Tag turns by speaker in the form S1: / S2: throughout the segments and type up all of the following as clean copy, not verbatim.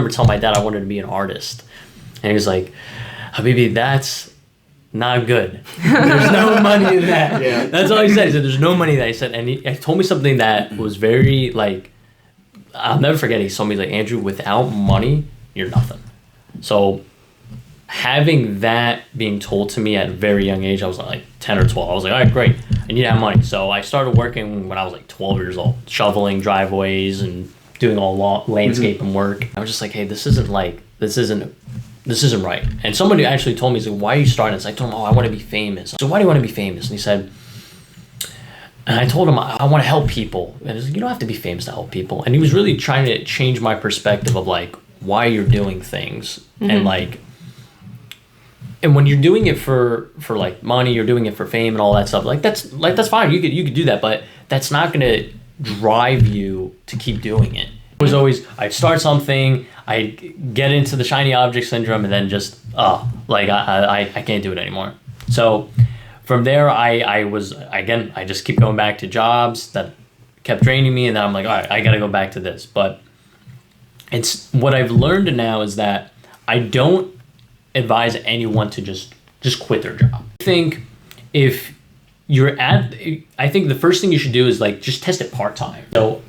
S1: remember telling my dad I wanted to be an artist. And he was like, Habibi, that's not good. There's no money in that. Yeah. That's all he said. He said, there's no money in that. He said, and he told me something that was very, like, I'll never forget. He told me, like, Andrew, without money, you're nothing. So having that being told to me at a very young age, I was like 10 or 12. I was like, all right, great. I need to have money. So I started working when I was like 12 years old, shoveling driveways and doing all landscaping work. I was just like, hey, this isn't right. And somebody actually told me, he's like, why are you starting this? I told him, I want to be famous. So why do you want to be famous? And he said, and I told him, I want to help people. And he was like, you don't have to be famous to help people. And he was really trying to change my perspective of like why you're doing things. And like, and when you're doing it for like money, you're doing it for fame and all that stuff. That's fine. You could do that, but that's not going to drive you to keep doing it. It was always, I'd start something, I'd get into the shiny object syndrome, and then just, I can't do it anymore. So from there, I just keep going back to jobs that kept draining me, and then I'm like, all right, I got to go back to this. But it's what I've learned now is that I don't advise anyone to just quit their job. I think I think the first thing you should do is like just test it part-time. So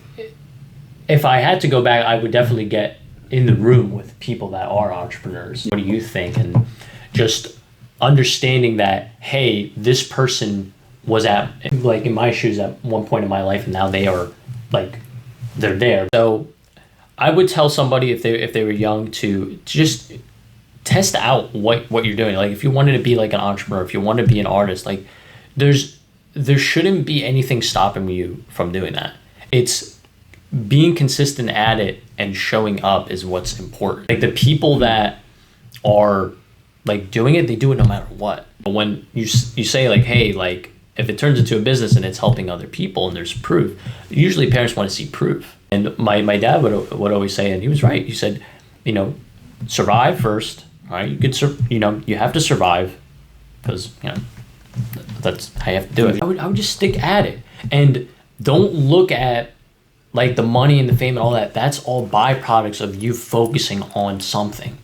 S1: if I had to go back, I would definitely get in the room with people that are entrepreneurs. What do you think? And just understanding that, hey, this person was at, like in my shoes at one point in my life, and now they are like, they're there. So I would tell somebody if they were young to just test out what you're doing. Like if you wanted to be like an entrepreneur, if you want to be an artist, like there shouldn't be anything stopping you from doing that. It's being consistent at it and showing up is what's important. Like the people that are like doing it, they do it no matter what. But when you say like, hey, like if it turns into a business and it's helping other people and there's proof, usually parents want to see proof. And my dad would always say, and he was right. He said, survive first. All right, you have to survive because that's how you have to do it. I would just stick at it and don't look at like the money and the fame and all that. That's all byproducts of you focusing on something.